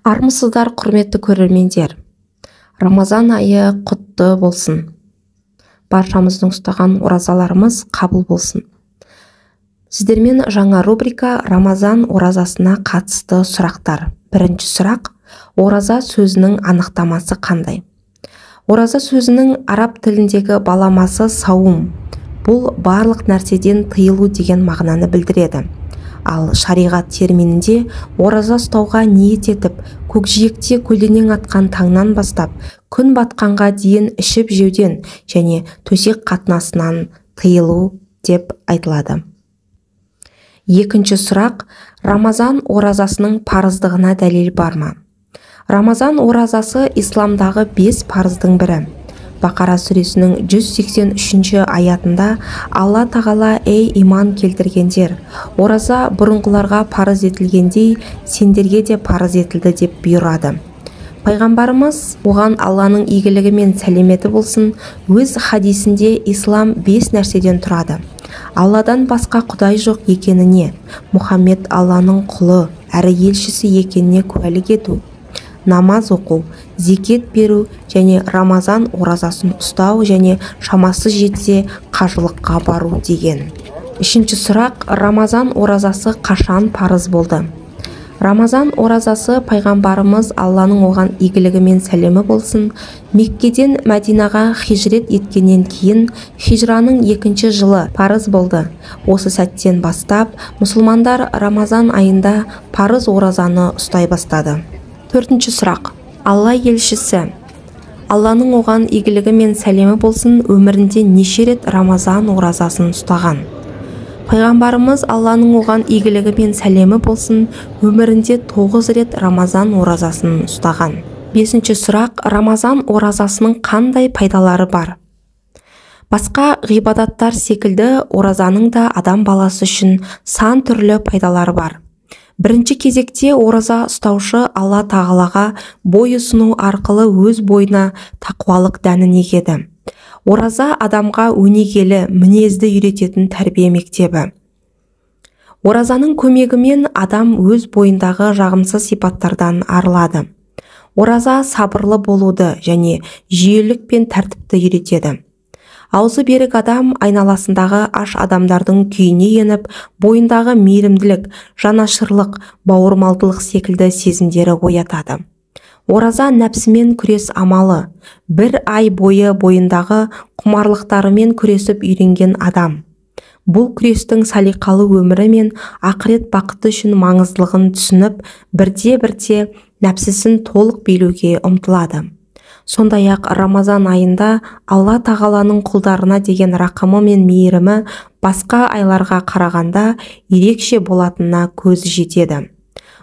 Армысыздар, құрметті көрермендер. Рамазан айы құтты болсын. Баршамыздың ұстаған оразаларымыз қабыл болсын. Сіздермен жаңа рубрика Рамазан оразасына қатысты сұрақтар. Бірінші сұрақ: ораза сөзінің анықтамасы қандай? Ораза сөзінің араб тіліндегі баламасы саум. Бұл барлық нәрседен тыйылу деген мағынаны білдіреді. Ал шариғат терминінде ораза ұстауға ниет етіп, көкжиекте көлденең атқан таңнан бастап, күн батқанға дейін ішіп жеуден және төсек қатынасынан тыйылу деп айтылады. Екінші сұрақ: Рамазан оразасының парыздығына дәлел бар ма? Рамазан оразасы исламдағы 5 парыздың бірі. Бақара сүресінің 183 аятында Алла тағала: «Ей иман келтіргендер, ораза бұрынғыларға парыз етілгендей, сендерге де парыз етілді» деп бұйырады. Пайғамбарымыз, оған Алланың игілігі мен сәлеметі болсын, өз хадисінде ислам 5 нәрседен тұрады. Алладан басқа құдай жоқ екеніне, Мұхаммед Алланың құлы әрі елшісі екеніне куәлік ету, намаз оқу, зекет беру және Рамазан оразасын ұстау және шамасы жетсе қажылыққа бару деген. Үшінші сұрақ: Рамазан оразасы қашан парыз болды? Рамазан оразасы пайғамбарымыз, Алланың оған игілігі мен сәлемі болсын, Меккеден Мәдинаға хижрет еткеннен кейін хижраның 2-ші жылы парыз болды. Осы сәттен бастап мұсылмандар Рамазан айында парыз оразаны ұстай бастады. Төртінші сұрақ: Алла елшісі, Алланың оған игілігі мен сәлемі болсын, өмірінде неше рет Рамазан оразасын ұстаған? Пайғамбарымыз, Алланың оған игілігі мен сәлемі болсын, өмірінде 9 рет Рамазан оразасын ұстаған. Бесінші сұрақ: Рамазан оразасының қандай пайдалары бар? Басқа ғибадаттар секілді оразаның да адам баласы үшін сан түрлі пайдалары бар. Бірінші кезекте ораза ұстаушы Алла тағалаға бой ұсыну арқылы өз бойына тақуалық дәнін егеді. Ораза адамға өнегелі мінезді үйрететін тәрбие мектебі. Оразаның көмегімен адам өз бойындағы жағымсыз сипаттардан арылады. Ораза сабырлы болуды және жүйелік пен тәртіпті үйретеді. Аузы берік адам айналасындағы аш адамдардың күйіне еніп, бойындағы мейірімділік, жанашырлық, бауырмалдылық секілді сезімдері оятады. Ораза нәпсімен күрес амалы. 1 ай бойы бойындағы құмарлықтарымен күресіп үйренген адам. Бұл күрестің салиқалы өмірі мен ақырет бақыты үшін маңыздылығын түсініп, бірте-бірте нәпсісін толық билеуге ұмтылады. Сондай-ақ Рамазан айында Алла тағаланың құлдарына деген рақымы мен мейірімі басқа айларға қарағанда ерекше болатынына көзі жетеді.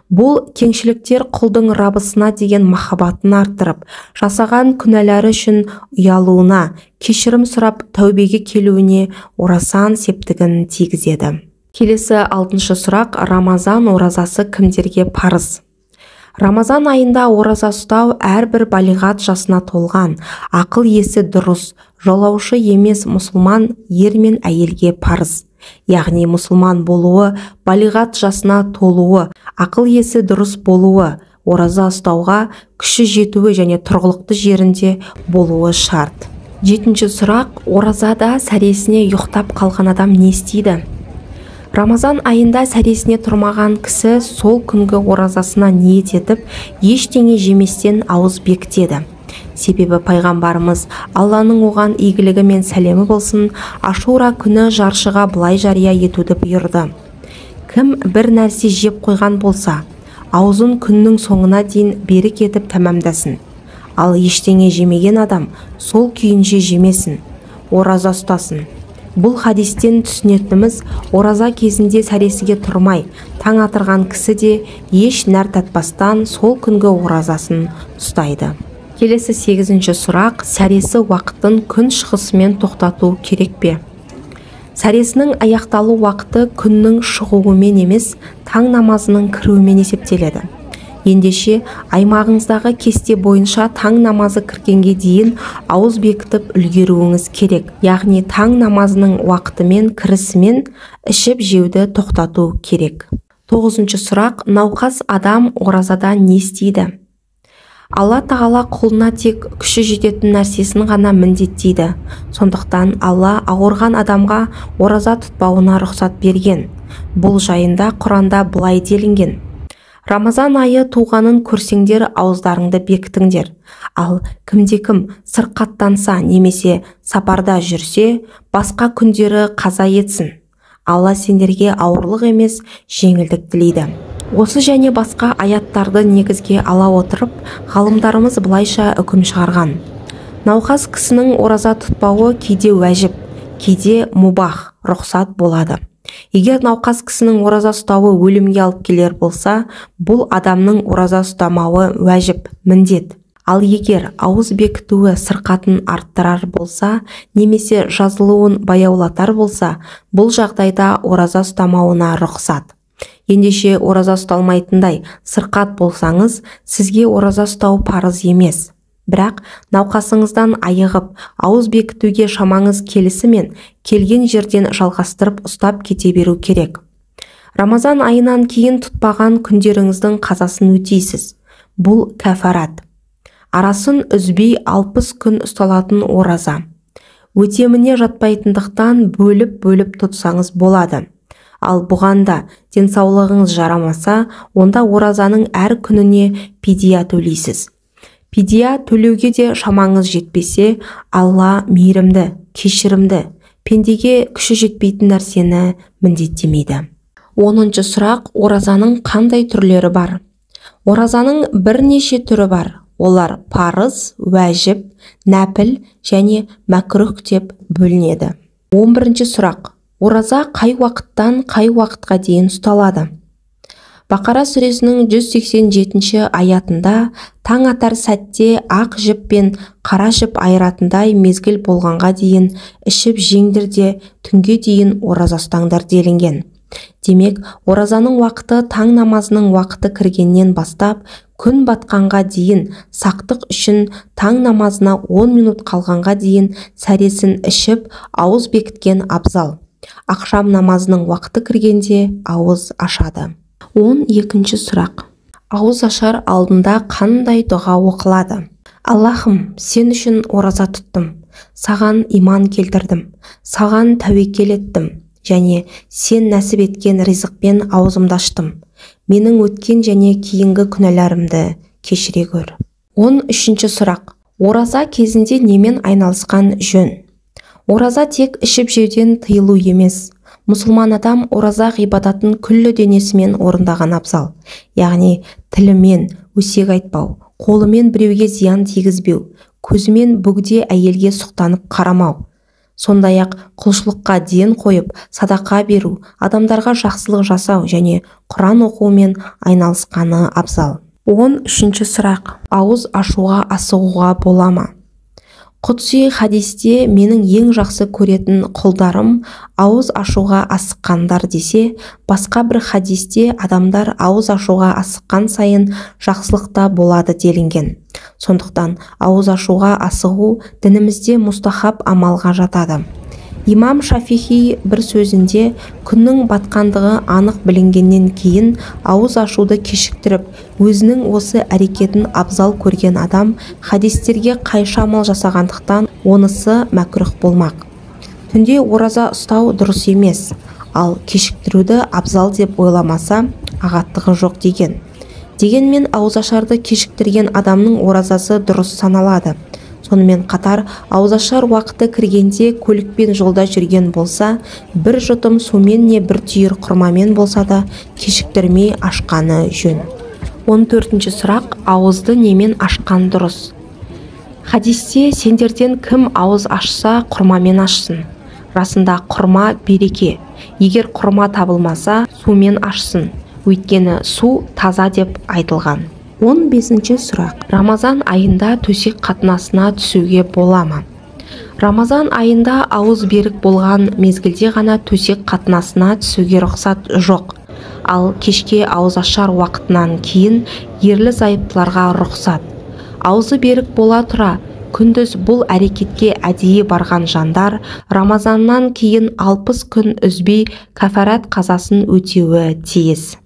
Бұл кеңшіліктер құлдың Раббысына деген махаббатын арттырып, жасаған күнәлары үшін ұялуына, кешірім сұрап тәубеге келуіне орасан септігін тигізеді. Келесі 6-шы сұрақ: Рамазан оразасы кімдерге парыз? Рамазан айында ораза ұстау әрбір балиғат жасына толған, ақыл есі дұрыс, жолаушы емес мұсылман ер мен әйелге парыз. Яғни мұсылман болуы, балиғат жасына толуы, ақыл есі дұрыс болуы, ораза ұстауға күші жетуі және тұрғылықты жерінде болуы шарт. 7-ші сұрақ: оразада сәресіне ұйықтап қалған адам не істейді? Рамазан айында сәресіне тұрмаған кісі сол күнгі оразасына ниет етіп, ештеңе жеместен ауыз бекітеді. Себебі пайғамбарымыз, Алланың оған игілігі мен сәлемі болсын, Ашура күні жаршыға былай жария етуді бұйырды: кім бір нәрсе жеп қойған болса, аузын күннің соңына дейін берік етіп тәмамдасын. Ал ештеңе жемеген адам сол күйінше жемесін, ораза ұстасын. Бұл хадистен түсінетініміз, ораза кезінде сәресіге тұрмай, таң атырған кісі де еш нәр татпастан сол күнгі оразасын ұстайды. Келесі 8-ші сұрақ: сәресі уақытын күн шығысымен тоқтату керек пе? Сәресінің аяқталу уақыты күннің шығуымен емес, таң намазының кіруімен есептеледі. Ендеше аймағыңыздағы кесте бойынша таң намазы кіргенге дейін ауыз бекітіп үлгеруіңіз керек. Яғни таң намазының уақытымен кірісімен ішіп жеуді тоқтату керек. 9-шы сұрақ. Науқас адам оразада не істейді? Алла тағала құлына тек күші жететін нәрсесін ғана міндеттейді. Сондықтан Алла ауырған адамға ораза тұтпауына рұқсат берген. Бұл жайында Құранда былай делінген: Рамазан айы туғанын көрсеңдер, ауыздарыңды бекітіңдер. Ал кімде-кім сырқаттанса немесе сапарда жүрсе, басқа күндері қаза етсін. Алла сендерге ауырлық емес, жеңілдік тілейді. Осы және басқа аяттарды негізге ала отырып, ғалымдарымыз былайша үкім шығарған: науқас кісінің ораза тұтпауы кейде уәжіп, кейде мубах, рұқсат болады. Егер науқас кісінің ораза ұстауы өлімге алып келер болса, бұл адамның ораза ұстамауы уәжіп, міндет. Ал егер ауыз бекітуі сырқатын арттырар болса, немесе жазылуын баяулатар болса, бұл жағдайда ораза ұстамауына рұқсат. Ендеше ораза ұсталмайтындай сырқат болсаңыз, сізге ораза ұстау парыз емес. Бірақ науқасыңыздан айығып, ауыз бекітуге шамаңыз келісімен келген жерден жалғастырып ұстап кете беру керек. Рамазан айынан кейін тұтпаған күндеріңіздің қазасын өтейсіз. Бұл кәфарат. Арасын үзбей 60 күн ұсталатын ораза. Өтеміне жатпайтындықтан бөліп тұтсаңыз болады. Ал бұғанда денсаулығыңыз жарамаса, онда оразаның әр күніне пидия төлейсіз. Пидия төлеуге де шамаңыз жетпесе, Алла мейірімді, кешірімді, пендеге күші жетпейтін нәрсені міндеттемейді. 10-шы сұрақ. Оразаның қандай түрлері бар? Оразаның бірнеше түрі бар. Олар парыз, уәжіп, нәпіл және мәкрух деп бөлінеді. 11-ші сұрақ. Ораза қай уақыттан қай уақытқа дейін ұсталады? Бақара сүресінің 187-ші аятында таң атар сәтте ақ жіп пен қара жіп айыратындай мезгіл болғанға дейін ішіп жеңдір де түнге дейін ораза ұстаңдар делінген. Демек, оразаның уақыты таң намазының уақыты кіргеннен бастап күн батқанға дейін, сақтық үшін таң намазына 10 минут қалғанға дейін сәресін ішіп, ауыз бекіткен абзал. Ақшам намазының уақыты кіргенде ауыз ашады. 12-ші сұрақ. Ауыз ашар алдында қандай дұға оқылады? Аллахым, сен үшін ораза тұттым, саған иман келтірдім, саған тәуекел еттім, және сен нәсіп еткен ризықпен аузымды аштым. Менің өткен және кейінгі күнәларымды кешіре көр. 13-ші сұрақ. Ораза кезінде немен айналысқан жөн? Ораза тек ішіп жеуден тыйылу емес. Мұсылман адам ораза ғибадатын күллі денесімен орындаған абзал. Яғни тілімен өсек айтпау, қолымен біреуге зиян тигізбеу, көзімен бөгде әйелге сұқтанып қарамау. Сондай-ақ құлшылыққа ден қойып, садақа беру, адамдарға жақсылық жасау және Құран оқумен айналысқаны абзал. 13-ші сұрақ. Ауыз ашуға асығуға бола ма? Құдси хадисте менің ең жақсы көретін құлдарым ауыз ашуға асыққандар десе, басқа бір хадисте адамдар ауыз ашуға асыққан сайын жақсылықта болады делінген. Сондықтан ауыз ашуға асығу дінімізде мұстахаб амалға жатады. Имам Шафихи бір сөзінде күннің батқандығы анық білінгеннен кейін ауыз ашуды кешіктіріп, өзінің осы әрекетін абзал көрген адам хадистерге қайшы амал жасағандықтан онысы мәкрух болмақ. Түнде ораза ұстау дұрыс емес, ал кешіктіруді абзал деп ойламаса ағаттығы жоқ деген. Дегенмен ауызашарды кешіктірген адамның оразасы дұрыс саналады. Сонымен қатар ауызашар уақыты кіргенде көлікпен жолда жүрген болса, бір жұтым сумен не бір түйір құрмамен болса да кешіктірмей ашқаны жөн. 14-ші сұрақ. Ауызды немен ашқан дұрыс? Хадисте сендерден кім ауыз ашса құрмамен ашсын. Расында құрма береке. Егер құрма табылмаса, сумен ашсын. Өйткені су таза деп айтылған. 15-ші сұрақ. Рамазан айында төсек қатынасына түсуге бола ма? Рамазан айында ауыз берік болған мезгілде ғана төсек қатынасына түсуге рұқсат жоқ. Ал кешке ауыз ашар уақытынан кейін ерлі зайыптыларға рұқсат. Аузы берік бола тұра, күндіз бұл әрекетке әдейі барған жандар Рамазаннан кейін 60 күн үзбей кәфарат қазасын өтеуі тиіс.